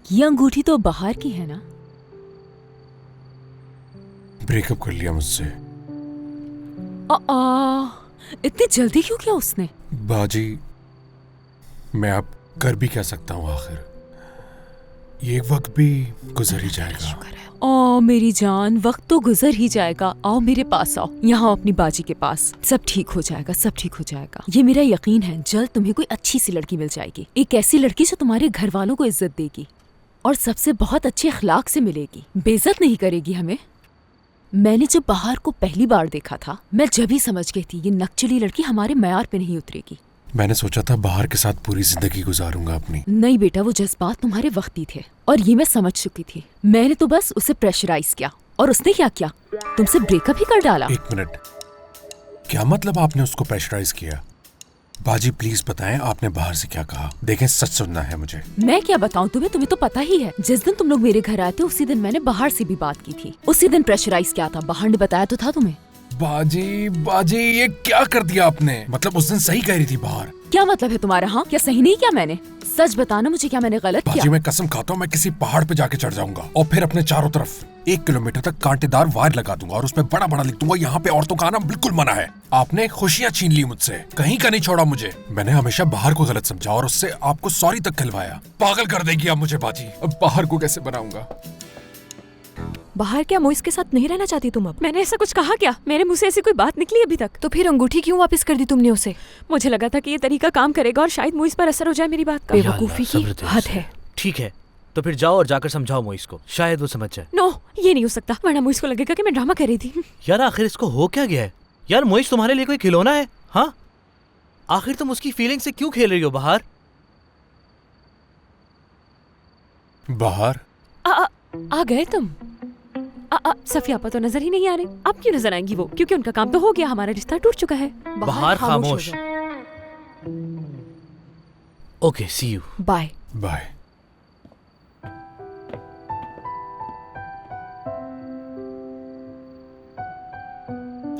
ये अंगूठी तो बाहर की है ना? ब्रेकअप कर लिया मुझसे। इतनी जल्दी क्यों किया उसने? बाजी, मैं अब कर भी क्या सकता हूँ आखिर। ये वक्त भी गुजर ही जाएगा। ओ मेरी जान, वक्त तो गुजर ही जाएगा। आओ मेरे पास आओ, यहाँ अपनी बाजी के पास। सब ठीक हो जाएगा, सब ठीक हो जाएगा। ये मेरा यकीन है, जल्द तुम्हें कोई अच्छी सी लड़की मिल जाएगी। एक ऐसी लड़की जो तुम्हारे घर वालों को इज्जत देगी और सबसे बहुत अच्छे अखलाक से मिलेगी। बेइज्जत नहीं करेगी हमें। मैंने जब बाहर को पहली बार देखा था, मैं जब ही समझ गई थी ये नकचली लड़की हमारे मयार पे नहीं उतरेगी। मैंने सोचा था बाहर के साथ पूरी जिंदगी गुजारूंगा अपनी। नहीं बेटा, वो जज्बात तुम्हारे वक्ती थे और ये मैं समझ चुकी थी। मैंने तो बस उसे प्रेशराइज किया और उसने क्या किया, तुमसे ब्रेकअप ही कर डाला। एक मिनट, क्या मतलब आपने उसको प्रेशराइज किया? बाजी प्लीज बताएं, आपने बाहर से क्या कहा? देखें, सच सुनना है मुझे। मैं क्या बताऊं तुम्हें तो पता ही है। जिस दिन तुम लोग मेरे घर आए थे उसी दिन मैंने बाहर से भी बात की थी। उसी दिन प्रेशराइज किया था। बाहर ने बताया तो था तुम्हें। बाजी बाजी, ये क्या कर दिया आपने? मतलब उस दिन सही कह रही थी बाहर। क्या मतलब है तुम्हारा? हाँ, क्या सही नहीं किया मैंने? सच बताना मुझे, क्या मैंने गलत बाजी, किया? मैं कसम खाता हूँ मैं किसी पहाड़ पे जाके चढ़ जाऊंगा और फिर अपने चारों तरफ 1 किलोमीटर तक कांटेदार वायर लगा दूंगा और उसमें बड़ा बड़ा लिख दूंगा, यहाँ पे औरतों का आना बिल्कुल मना है। आपने खुशियाँ छीन ली मुझसे, कहीं का नहीं छोड़ा मुझे। मैंने हमेशा बाहर को गलत समझा और उससे आपको सॉरी तक कहलवाया। पागल कर देगी अब मुझे बाजी। अब बाहर को कैसे बनाऊंगा? बाहर क्या मोइस के साथ नहीं रहना चाहती तुम अब? मैंने ऐसा कुछ कहा क्या? मेरे मुंह से ऐसी कोई बात निकली अभी तक? तो फिर अंगूठी क्यों वापस कर दी तुमने उसे? मुझे लगा था कि ये तरीका काम करेगा और शायद मुझ पर असर हो जाए मेरी बात का। बेवकूफी की हद है। ठीक है, तो फिर जाओ और जाकर समझाओ मोइस को, शायद वो समझ जाए। नो, ये नहीं हो सकता, वरना मुझ को लगेगा कि मैं ड्रामा कर रही थी। यार आखिर इसको हो क्या गया है? यार मोइस तुम्हारे लिए कोई खिलौना है? हाँ, आखिर तुम उसकी फीलिंग से क्यों खेल रही हो बाहर? बाहर आ गए तुम? सफिया आपा तो नजर ही नहीं आ रही। अब क्यों नजर आएंगी वो? क्योंकि उनका काम तो हो गया, हमारा रिश्ता टूट चुका है। बाहर हो खामोश। जाओ। Okay, see you. Bye. Bye.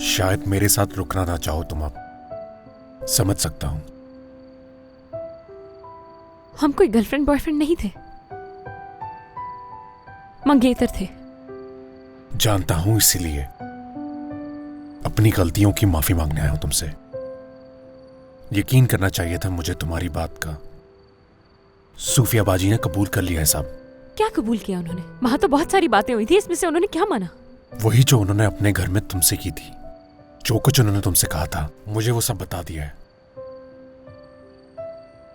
शायद मेरे साथ रुकना ना चाहो तुम, अब समझ सकता हूं। हम कोई गर्लफ्रेंड बॉयफ्रेंड नहीं थे, मंगेतर थे। जानता हूं, इसीलिए अपनी गलतियों की माफी मांगने आया हूं तुमसे। यकीन करना चाहिए था मुझे तुम्हारी बात का। सूफिया बाजी ने कबूल कर लिया है सब। क्या कबूल किया उन्होंने? वहां तो बहुत सारी बातें हुई थी, इसमें से उन्होंने क्या माना? वही जो उन्होंने अपने घर में तुमसे की थी। जो कुछ उन्होंने तुमसे कहा था मुझे वो सब बता दिया है।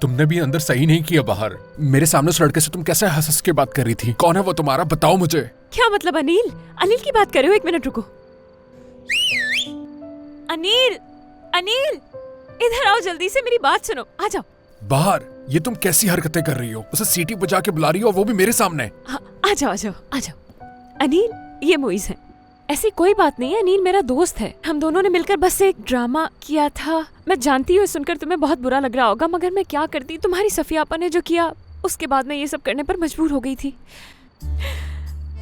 तुमने भी अंदर सही नहीं किया बाहर। मेरे सामने उस लड़के से तुम कैसे हंस हंस के बात कर रही थी? कौन है वो तुम्हारा? बताओ मुझे। क्या मतलब? अनिल? अनिल की बात कर रहे हो? एक मिनट रुको। अनिल, अनिल, इधर आओ जल्दी से, मेरी बात सुनो, आ जाओ। बाहर? ये तुम कैसी हरकतें कर रही हो? उसे सीटी बजा के बुला रही हो, वो भी मेरे सामने। आ जाओ, आ जाओ, आ जाओ। अनिल, ये मोइज है। ऐसी कोई बात नहीं है, अनिल मेरा दोस्त है। हम दोनों ने मिलकर बस एक ड्रामा किया था। मैं जानती हूँ सुनकर तुम्हें बहुत बुरा लग रहा होगा, मगर मैं क्या करती। तुम्हारी सफिया आपा ने जो किया, उसके बाद मैं ये सब करने पर मजबूर हो गई थी।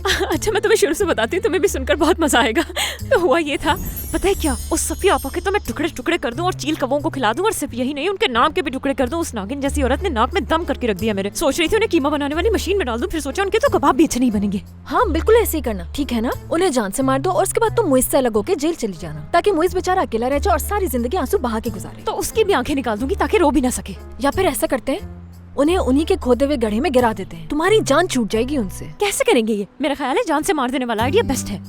अच्छा, मैं तुम्हें शुरू से बताती हूँ, तुम्हें भी सुनकर बहुत मजा आएगा। तो हुआ ये था, पता है क्या, उस सफिया आपा के तो मैं टुकड़े टुकड़े कर दूं और चील कौवों को खिला दूं, और सिर्फ यही नहीं, उनके नाक के भी टुकड़े कर दूं। उस नागिन जैसी औरत ने नाक में दम करके रख दिया मेरे। सोच रही थी उन्हें कीमा बनाने वाली मशीन में डाल दूं, फिर सोचा उनके तो कबाब भी अच्छे नहीं बनेंगे। हाँ, बिल्कुल ऐसे ही करना, ठीक है ना? उन्हें जान से मार दो और उसके बाद तुम मुइस से अलग होकर जेल चली जाना, ताकि मुइस बेचारा अकेला रह जाए और सारी जिंदगी आंसू बहा के गुजारे। तो उसकी भी आंखें निकाल दूंगी ताकि रो भी ना सके। या फिर ऐसा करते हैं, उन्हें उन्हीं के खोदे हुए गड्ढे में गिरा देते हैं। तुम्हारी जान छूट जाएगी उनसे। कैसे करेंगे ये? मेरा ख्याल है जान से मार देने वाला आइडिया बेस्ट है।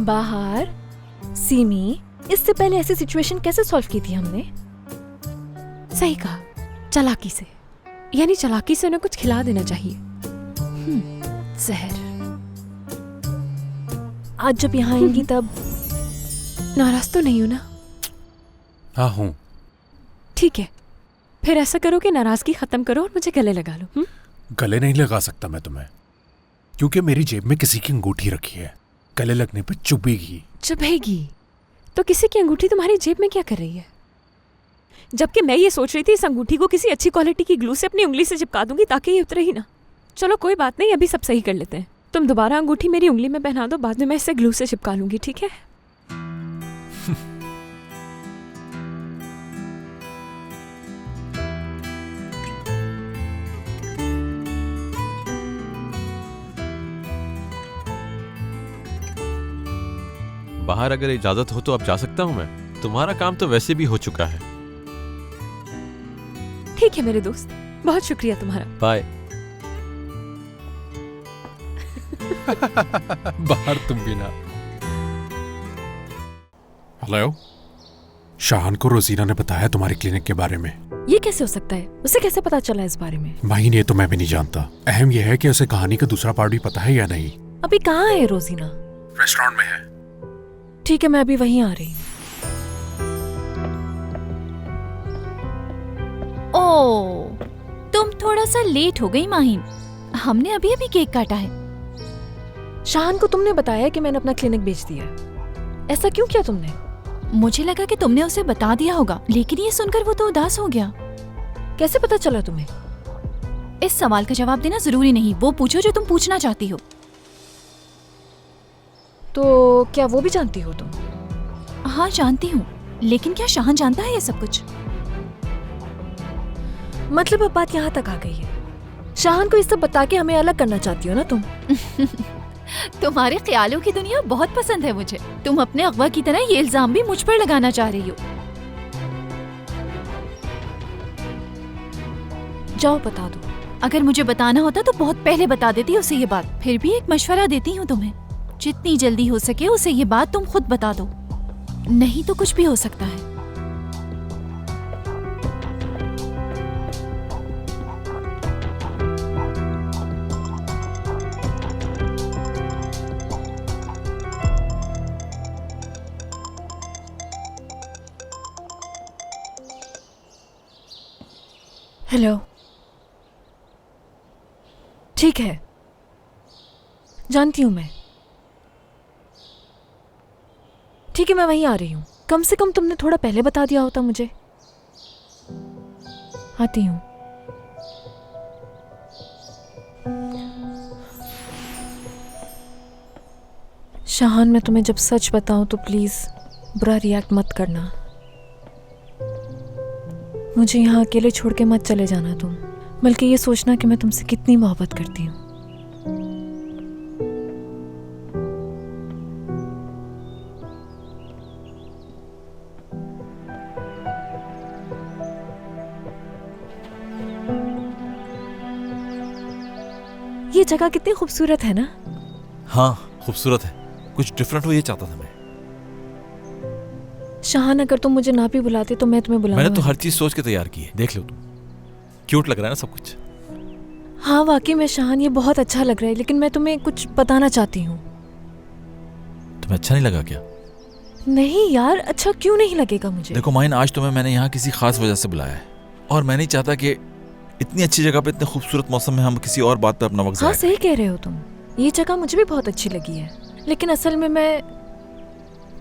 बाहर सीमी, इससे पहले ऐसी सिचुएशन कैसे सॉल्व की थी हमने? सही कहा, चालाकी से। यानी चालाकी से उन्हें कुछ खिला देना चाहिए। जहर। आज जब यहाँ आएंगी तब? नाराज तो नहीं हो ना? हाँ हूँ। ठीक है, फिर ऐसा करो कि नाराजगी खत्म करो और मुझे गले लगा लो। गले नहीं लगा सकता मैं तुम्हें, क्योंकि मेरी जेब में किसी की अंगूठी रखी है। गले लगने पर चुभेगी। चुभेगी? तो किसी की अंगूठी तुम्हारी जेब में क्या कर रही है? जबकि मैं ये सोच रही थी इस अंगूठी को किसी अच्छी क्वालिटी की ग्लू से अपनी उंगली से चिपका दूंगी ताकि ये उतरे ही ना। चलो कोई बात नहीं, अभी सब सही कर लेते हैं। तुम दोबारा अंगूठी मेरी उंगली में पहना दो, बाद में मैं इसे ग्लू से चिपका लूंगी, ठीक है? बाहर अगर इजाजत हो तो अब जा सकता हूँ मैं? तुम्हारा काम तो वैसे भी हो चुका है। ठीक है मेरे दोस्त, बहुत शुक्रिया तुम्हारा। बाय। बाहर तुम भी ना। हेलो, शाहान को रोजीना ने बताया तुम्हारे क्लिनिक के बारे में। ये कैसे हो सकता है? उसे कैसे पता चला इस बारे में? माहीन, ये तो मैं भी नहीं जानता। अहम यह है कि उसे कहानी का दूसरा पार्ट भी पता है या नहीं। अभी कहाँ है रोजीना? रेस्टोरेंट में है। ठीक है, मैं अभी वहीं आ रही हूँ। ओह, तुम थोड़ा सा लेट हो गई माहिन। हमने अभी अभी केक काटा है। शाहान को तुमने बताया कि मैंने अपना क्लिनिक बेच दिया है। ऐसा क्यों किया तुमने? मुझे लगा कि तुमने उसे बता दिया होगा, लेकिन ये सुनकर वो तो उदास हो गया। कैसे पता चला तुम्हें? इस सवाल का जवाब देना जरूरी नहीं, वो पूछो जो तुम पूछना चाहती हो। तो क्या वो भी जानती हो तुम? हाँ जानती हूँ, लेकिन क्या शाहान जानता है ये सब कुछ? मतलब अब बात यहाँ तक आ गई है। शाहान को ये सब बता के हमें अलग करना चाहती हो ना तुम? तुम्हारे ख्यालों की दुनिया बहुत पसंद है मुझे। तुम अपने अगवा की तरह ये इल्जाम भी मुझ पर लगाना चाह रही हो। जाओ बता दो। अगर मुझे बताना होता तो बहुत पहले बता देती उसे ये बात। फिर भी एक मशवरा देती हूँ तुम्हें, जितनी जल्दी हो सके उसे ये बात तुम खुद बता दो, नहीं तो कुछ भी हो सकता है। हेलो, ठीक है, जानती हूँ मैं। ठीक है, मैं वहीं आ रही हूँ। कम से कम तुमने थोड़ा पहले बता दिया होता मुझे। आती हूँ। शाहान, मैं तुम्हें जब सच बताऊं तो प्लीज बुरा रिएक्ट मत करना। मुझे यहाँ अकेले छोड़ के मत चले जाना तुम, बल्कि ये सोचना कि मैं तुमसे कितनी मोहब्बत करती हूँ। ये जगह कितनी खूबसूरत है ना? हाँ खूबसूरत है, कुछ डिफरेंट हो ये चाहता था मैं। शाहान, अगर तुम मुझे ना भी बुलाते तो मैं तुम्हें बुलाऊंगा। मैंने तो हर चीज सोच के तैयार की है, देख लो तुम। क्यूट लग रहा है ना सब कुछ? हाँ वाकई में शाहान, ये बहुत अच्छा लग रहा है, लेकिन मैं तुम्हें कुछ बताना चाहती हूँ। तुम्हें अच्छा नहीं लगा क्या? नहीं यार, अच्छा क्यों नहीं लगेगा मुझे? देखो माइन, आज तुम्हें मैंने यहाँ किसी खास वजह से बुलाया है, और मैं नहीं चाहता कि इतनी अच्छी जगह पे इतने खूबसूरत मौसम में हम किसी और बात पे अपना वक्त हाँ जाया सही कह रहे हो तुम। ये जगह मुझे भी बहुत अच्छी लगी है, लेकिन असल में मैं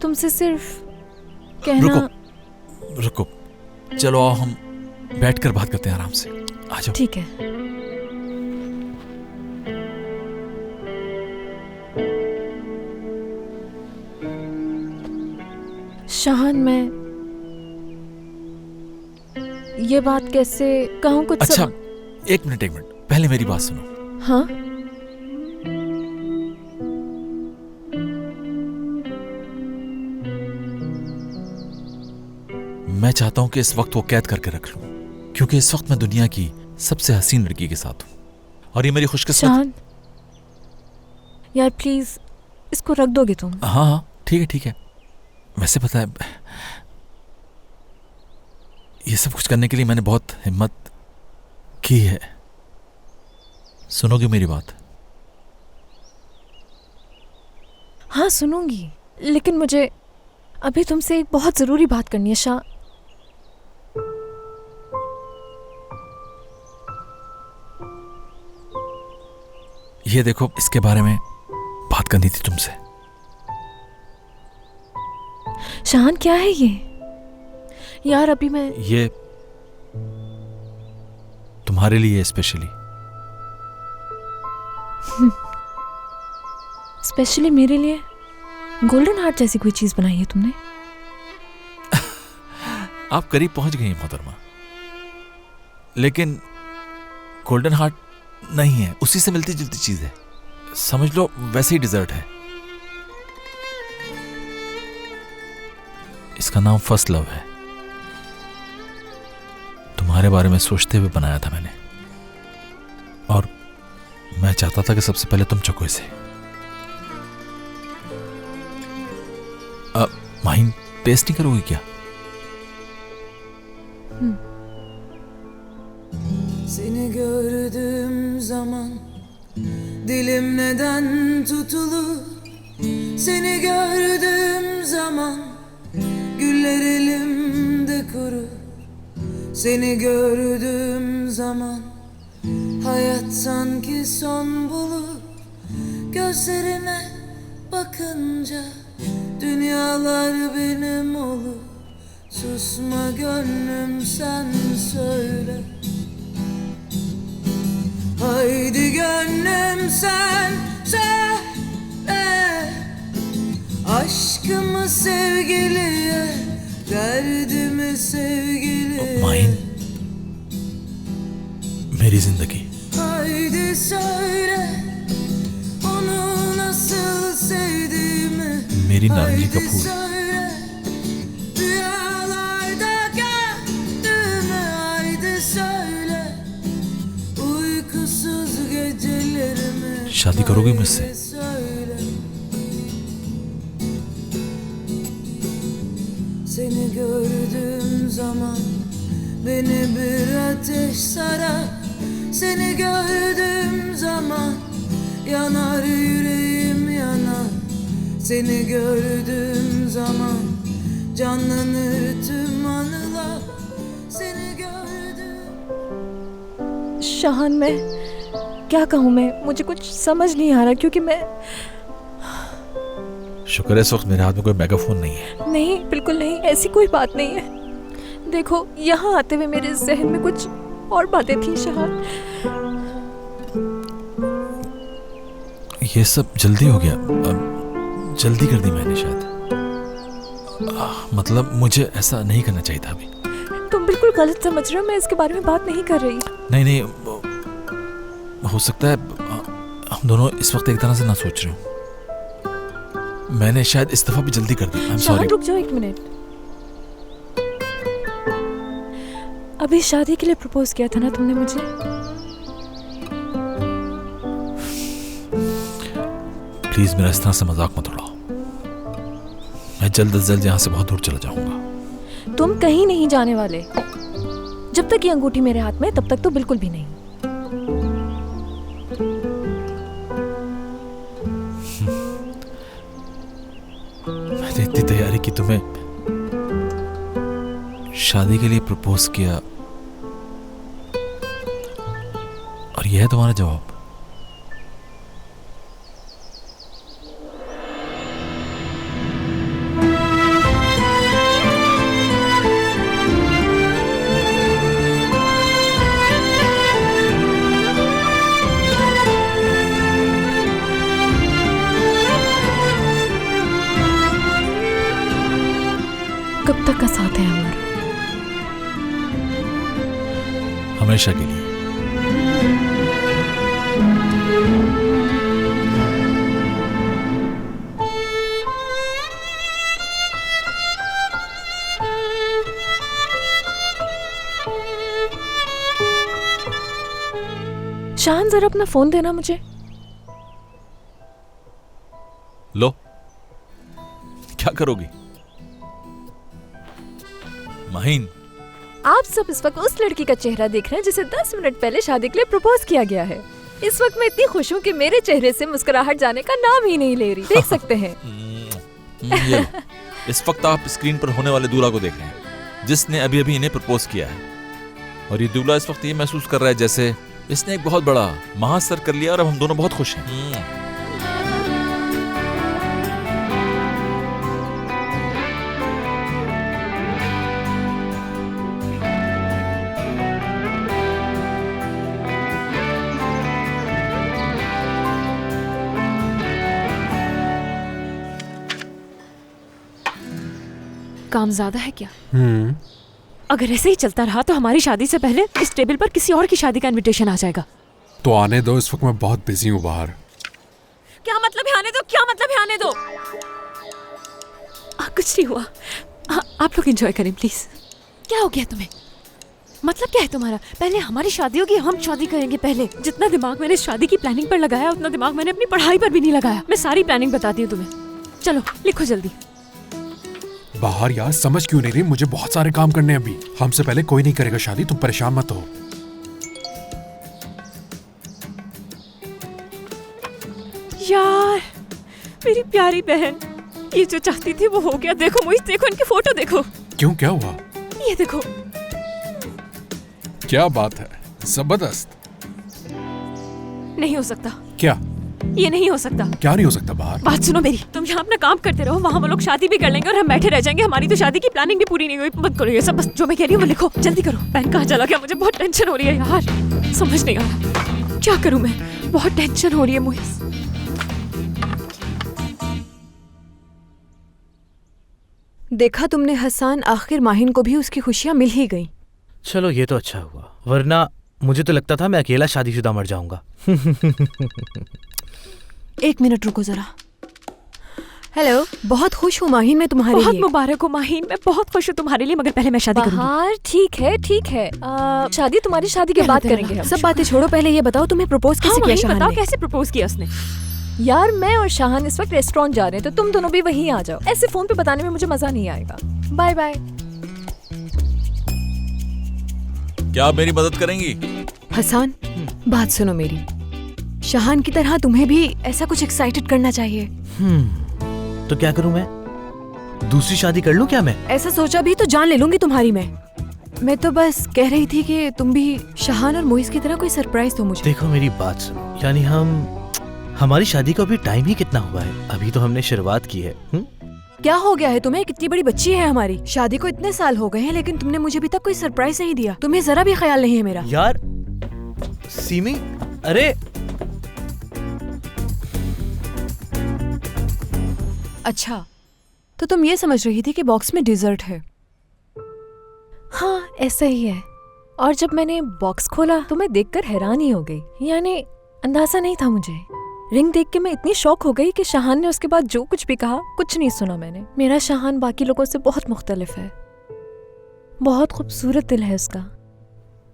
तुमसे सिर्फ कहना। रुको, चलो आओ हम बैठकर बात करते हैं आराम से। आ जाओ। ठीक है। शाहान, मैं ये बात कैसे कहूँ कुछ अच्छा, एक मिनट पहले मेरी बात सुनो। हाँ, मैं चाहता हूं कि इस वक्त वो कैद करके रख लूं, क्योंकि इस वक्त मैं दुनिया की सबसे हसीन लड़की के साथ हूं, और ये मेरी खुशकिस्मत। शाहान यार प्लीज इसको रख दोगे तुम? हाँ ठीक है। वैसे पता है, ये सब कुछ करने के लिए मैंने बहुत हिम्मत की है। सुनोगे मेरी बात? हाँ सुनूंगी, लेकिन मुझे अभी तुमसे एक बहुत जरूरी बात करनी है। शाह, ये देखो, इसके बारे में बात करनी थी तुमसे। शाहान क्या है ये? यार अभी मैं ये तुम्हारे लिए स्पेशली। स्पेशली मेरे लिए गोल्डन हार्ट जैसी कोई चीज बनाई है तुमने? आप करीब पहुंच गई हैं मोहतरमा, लेकिन गोल्डन हार्ट नहीं है, उसी से मिलती जुलती चीज है। समझ लो वैसे ही डिजर्ट है। इसका नाम फर्स्ट लव है। तुम्हारे बारे में सोचते हुए बनाया था मैंने, और मैं चाहता था कि सबसे पहले तुम चखो इसे। माहिन, टेस्ट नहीं करोगी क्या? Seni gördüğüm zaman dilim neden tutulur? Seni gördüğüm zaman güller elimde kurur. Seni gördüğüm zaman hayat sanki son bulur. Gözlerine bakınca dünyalar benim olur. Susma gönlüm sen söyle. Haydi gönlüm sen söyle. Aşkımı sevgiliye, derdimi sevgiliye. Mahin, मेरी जिंदगी, Haydi söyle onu nasıl sevdiğimi. मेरी नारंगी का Haydi फूल, söyle rüyalarda gördüğümü. Haydi söyle uykusuz gecelerimi. शादी करोगी मुझसे? Haydi söyle. Seni gördüğüm zaman beni bir ateş sarar. Seni gördüğüm zaman yanar yüreğim yanar. Seni gördüğüm zaman canlanır tüm anılar. Seni gördüğüm. शाहान, मैं क्या कहूँ? मैं मुझे कुछ समझ नहीं आ रहा क्योंकि मैं शुक्र है इस वक्त मेरे हाथ में कोई मेगाफोन नहीं है। नहीं, बिल्कुल नहीं, ऐसी कोई बात नहीं है। देखो, यहाँ आते हुए मेरे जहन में कुछ और बातें थी शाहान। ये सब जल्दी हो गया, जल्दी कर दी मैंने शायद। मतलब मुझे ऐसा नहीं करना चाहिए था अभी। तुम बिल्कुल गलत समझ रहे हो, मैं इसके बारे में बात नहीं कर रही। नहीं नहीं, हो सकता है हम दोनों इस वक्त एक तरह से ना सोच रहे हो। मैंने शायद इस दफा भी जल्दी कर दी। I am Shahan, sorry. रुक जाओ एक मिनट। अभी शादी के लिए प्रपोज किया था ना तुमने मुझे? प्लीज मेरा इस तरह से मजाक मत उड़ाओ। मैं जल्द से जल्द यहाँ से बहुत दूर चला जाऊंगा। तुम कहीं नहीं जाने वाले। जब तक ये अंगूठी मेरे हाथ में है, तब तक तो बिल्कुल भी नहीं। मैंने इतनी तैयारी की, तुम्हें शादी के लिए प्रपोज किया, और यह है तुम्हारा जवाब। कब तक का साथ है हमारा? हमेशा के लिए। शाहान, जरा अपना फोन देना मुझे। लो, क्या करोगी? माहिन, आप सब इस वक्त उस लड़की का चेहरा देख रहे हैं जिसे 10 मिनट पहले शादी के लिए प्रपोज किया गया है। इस वक्त मैं इतनी खुश हूँ कि मेरे चेहरे से मुस्कुराहट जाने का नाम ही नहीं ले रही। देख सकते हैं। ये लो। इस वक्त आप स्क्रीन पर होने वाले दूल्हा को देख रहे हैं, जिसने अभी अभी इन्हें प्रपोज किया है। और ये दूल्हा इस वक्त ये महसूस कर रहा है जैसे इसने एक बहुत बड़ा महासर कर लिया और अब हम दोनों बहुत खुश हैं। काम ज्यादा है क्या? अगर ऐसे ही चलता रहा तो हमारी शादी से पहले इस टेबल पर किसी और की शादी का इनविटेशन आ जाएगा। तो आने दो, इस वक्त मैं बहुत बिजी हूँ बाहर। क्या मतलब है आने दो? क्या मतलब है आने दो? कुछ नहीं हुआ। आप लोग एंजॉय करें प्लीज। क्या हो गया तुम्हें? मतलब क्या है तुम्हारा? पहले हमारी शादी होगी, हम शादी करेंगे पहले। जितना दिमाग मैंने शादी की प्लानिंग पर लगाया उतना दिमाग मैंने अपनी पढ़ाई पर भी नहीं लगाया। मैं सारी प्लानिंग बताती हूँ तुम्हें। चलो लिखो जल्दी। बाहर यार समझ क्यों नहीं रही? मुझे बहुत सारे काम करने हैं अभी। हमसे पहले कोई नहीं करेगा शादी, तुम परेशान मत हो। यार मेरी प्यारी बहन, ये जो चाहती थी वो हो गया। देखो मुझे, देखो इनकी फोटो देखो। क्यों, क्या हुआ? ये देखो। क्या बात है, जबरदस्त। नहीं हो सकता, क्या? ये नहीं हो सकता। क्या नहीं हो सकता? बाहर बात सुनो मेरी, तुम यहाँ अपना काम करते रहो, वहाँ वो लोग शादी भी कर लेंगे और हम बैठे रह जाएंगे। हमारी तो शादी की प्लानिंग भी पूरी नहीं हुई। मत करो ये सब, बस जो मैं कह रही हूँ वो लिखो। जल्दी करो। पेन कहाँ चला गया? मुझे बहुत टेंशन हो रही है यार, समझ नहीं आ रहा क्या करूँ मैं। बहुत टेंशन हो रही है मुझे। देखा तुमने हसन, आखिर माहिन को भी उसकी खुशियाँ मिल ही गई। चलो ये तो अच्छा हुआ, वरना मुझे तो लगता था मैं अकेला शादीशुदा मर जाऊंगा। एक मिनट रुको जरा। हेलो, बहुत खुश हूँ माहिन मैं तुम्हारे बहुत लिए। मुबारक हो माहिन, मैं बहुत खुश हूँ तुम्हारे लिए, मगर पहले मैं शादी करूंगी। बाहर ठीक है ठीक है, शादी तुम्हारी शादी के पहले बाद तेरा करेंगे। नाम हम सब बातें छोड़ो, पहले ये बताओ तुम्हें प्रपोज कैसे हाँ किया माहिन, शाहान बताओ ने? कैसे प्रपोज किया उसने? यार मैं और शाहान इस वक्त रेस्टोरेंट जा रहे हैं, तो तुम दोनों भी वहीं आ जाओ। ऐसे फोन पे बताने में मुझे मजा नहीं आएगा। Bye bye. क्या आप मेरी मदद करेंगी? हसन, बात सुनो मेरी। शाहान की तरह तुम्हें भी ऐसा कुछ एक्साइटेड करना चाहिए। तो क्या करूं मैं? दूसरी शादी कर लूं क्या मैं? ऐसा सोचा भी तो जान ले लूंगी तुम्हारी मैं तो बस कह रही थी कि तुम भी शाहान और मोइस की तरह कोई सरप्राइज दो मुझे। देखो मेरी बात सुनो, यानी हमारी शादी को अभी टाइम ही कितना हुआ है? अभी तो हमने शुरुआत की है। क्या हो गया है तुम्हें? कितनी बड़ी बच्ची है हमारी। शादी को इतने साल हो गए हैं, लेकिन तुमने मुझे अभी तक कोई सरप्राइज नहीं दिया। तुम्हें जरा भी ख्याल नहीं है मेरा। यार सीमी, अरे अच्छा, तो तुम ये समझ रही थी कि बॉक्स में डिजर्ट है? हाँ ऐसा ही है। और जब मैंने बॉक्स खोला तो मैं देखकर हैरान ही हो गई। यानी अंदाजा नहीं था मुझे। रिंग देख के मैं इतनी शॉक हो गई कि शाहान ने उसके बाद जो कुछ भी कहा कुछ नहीं सुना मैंने। मेरा शाहान बाकी लोगों से बहुत मुख्तलिफ है। बहुत खूबसूरत दिल है उसका।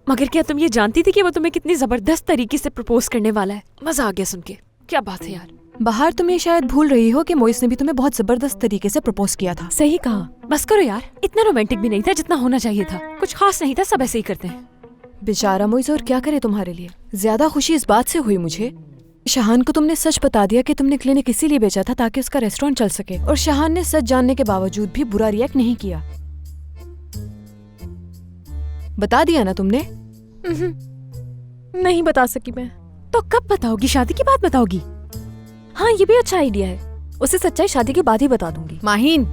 मगर क्या तुम ये जानती थी कि वो तुम्हें कितनी जबरदस्त तरीके से प्रपोज करने वाला है? मजा आ गया सुन के। क्या बात है यार। बाहर तुम ये शायद भूल रही हो कि मोइस ने भी तुम्हें बहुत जबरदस्त तरीके से प्रपोज किया था। सही कहा। बस करो यार, इतना रोमांटिक भी नहीं था जितना होना चाहिए था। कुछ खास नहीं था, सब ऐसे ही करते हैं। बेचारा मोइस और क्या करे तुम्हारे लिए। ज्यादा खुशी इस बात से हुई मुझे, शाहान को तुमने सच बता दिया कि तुमने क्लिनिक इसीलिए बेचा था ताकि उसका रेस्टोरेंट चल सके। और शाहान ने सच जानने के बावजूद भी बुरा रिएक्ट नहीं किया। बता दिया ना तुमने? नहीं बता सकी मैं। तो कब बताओगी? शादी के बाद बताओगी? हाँ ये भी अच्छा आइडिया है। उसे सच्चाई शादी के बाद ही बता दूंगी। माहिन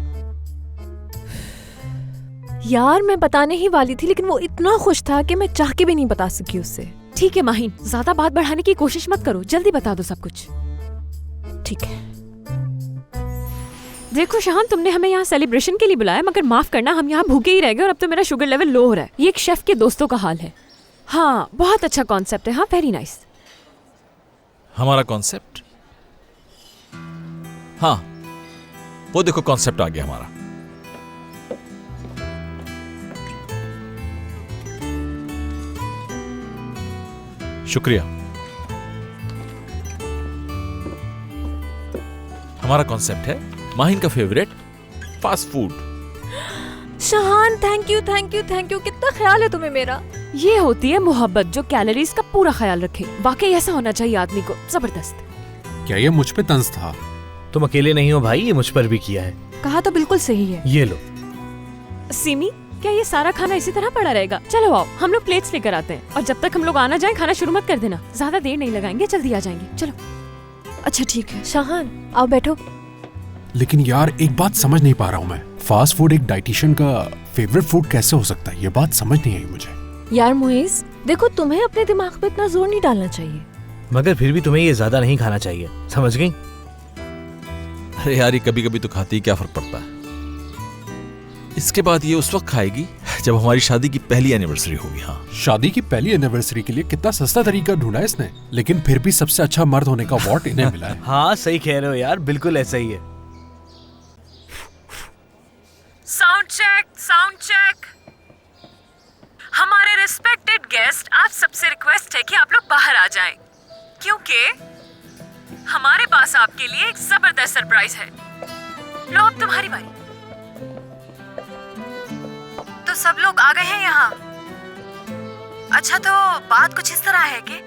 यार, मैं बताने ही वाली थी लेकिन वो इतना खुश था कि मैं चाह के भी नहीं बता सकी उससे। ठीक है माहिन, ज्यादा बात बढ़ाने की कोशिश मत करो, जल्दी बता दो सब कुछ। ठीक है। देखो शाहान, तुमने हमें यहाँ सेलिब्रेशन के लिए बुलाया, मगर माफ करना हम यहाँ भूखे ही रह गए और अब तो मेरा शुगर लेवल लो हो रहा है। ये एक शेफ के दोस्तों का हाल है। हाँ बहुत अच्छा कॉन्सेप्ट है। हाँ वेरी नाइस। हमारा कॉन्सेप्ट? हाँ वो देखो कॉन्सेप्ट आ गया हमारा। शुक्रिया। हमारा कॉन्सेप्ट है माहिन का favourite fast food. Shahan thank you thank you thank you. कितना ख्याल है तुम्हें मेरा। ये होती है मोहब्बत, जो कैलोरीज का पूरा ख्याल रखे। वाकई ऐसा होना चाहिए आदमी को। जबरदस्त। क्या ये मुझ पे तंज था? तुम अकेले नहीं हो भाई, ये मुझ पर भी किया है। कहा तो बिल्कुल सही है। ये लो। सिमी, क्या ये सारा खाना इसी तरह पड़ा रहेगा? चलो आओ, हम लोग प्लेट्स लेकर आते हैं और जब तक हम लोग आना जाए खाना शुरू मत कर देना। ज्यादा देर नहीं लगाएंगे, जल्दी आ जाएंगे। चलो। अच्छा ठीक है। शाहान आओ बैठो। लेकिन यार एक बात समझ नहीं पा रहा हूँ मैं, फास्ट फूड एक डाइटिशियन का फेवरेट फूड कैसे हो सकता है? ये बात समझ नहीं आई मुझे। यार मुइस, देखो तुम्हें अपने दिमाग पे इतना जोर नहीं डालना चाहिए। मगर फिर भी तुम्हें ये ज्यादा नहीं खाना चाहिए, समझ गई? अरे यार ये कभी कभी तो खाती ही, क्या फर्क पड़ता है। इसके बाद ये उस वक्त खाएगी जब हमारी शादी की पहली एनिवर्सरी होगी। हाँ शादी की पहली एनिवर्सरी के लिए कितना सस्ता तरीका ढूंढा है इसने, लेकिन फिर भी सबसे अच्छा मर्द होने का अवार्ड इन्हें मिला है। हाँ सही कह रहे हो यार, बिल्कुल ऐसा ही है। Sound check. हमारे रिस्पेक्टेड गेस्ट, आप सबसे रिक्वेस्ट है कि आप लोग बाहर आ जाएं, क्योंकि हमारे पास आपके लिए एक जबरदस्त सरप्राइज है। लो अब तुम्हारी बारी। तो सब लोग आ गए हैं यहाँ? अच्छा, तो बात कुछ इस तरह है कि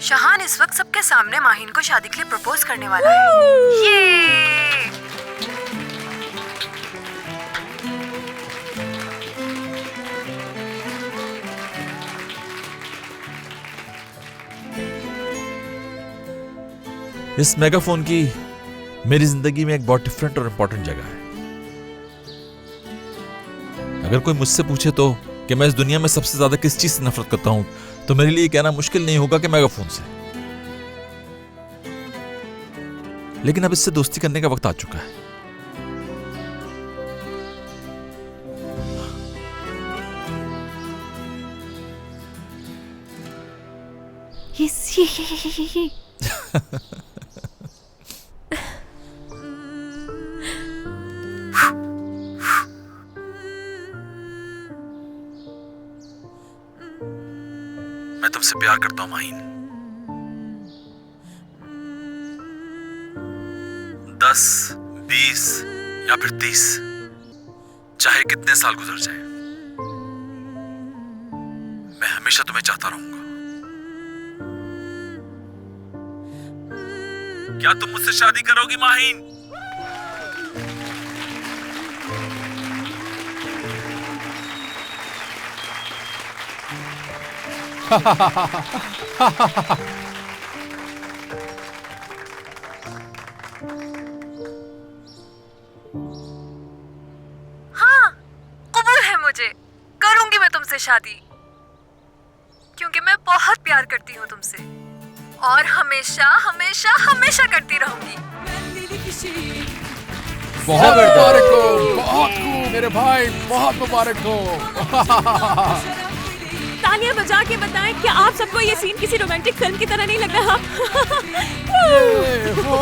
शहान इस वक्त सबके सामने माहिन को शादी के लिए प्रपोज करने वाला है। ये इस मेगाफोन की मेरी जिंदगी में एक बहुत डिफरेंट और इम्पोर्टेंट जगह है। अगर कोई मुझसे पूछे तो कि मैं इस दुनिया में सबसे ज्यादा किस चीज से नफरत करता हूं, तो मेरे लिए कहना मुश्किल नहीं होगा कि मेगाफोन से। लेकिन अब इससे दोस्ती करने का वक्त आ चुका है। ये मैं तुमसे प्यार करता हूं माहिन। 10, 20 या फिर 30, चाहे कितने साल गुजर जाए, मैं हमेशा तुम्हें चाहता रहूंगा। क्या तुम मुझसे शादी करोगी माहिन? हाँ, कबूल है मुझे। करूंगी मैं तुमसे शादी, क्योंकि मैं बहुत प्यार करती हूँ तुमसे और हमेशा हमेशा हमेशा करती रहूंगी। बहुत मुबारक हो, बहुत खूब मेरे भाई, बहुत मुबारक हो। तालियां बजा के बताएं कि आप सबको ये सीन किसी रोमांटिक फिल्म की तरह नहीं लग रहा? हो।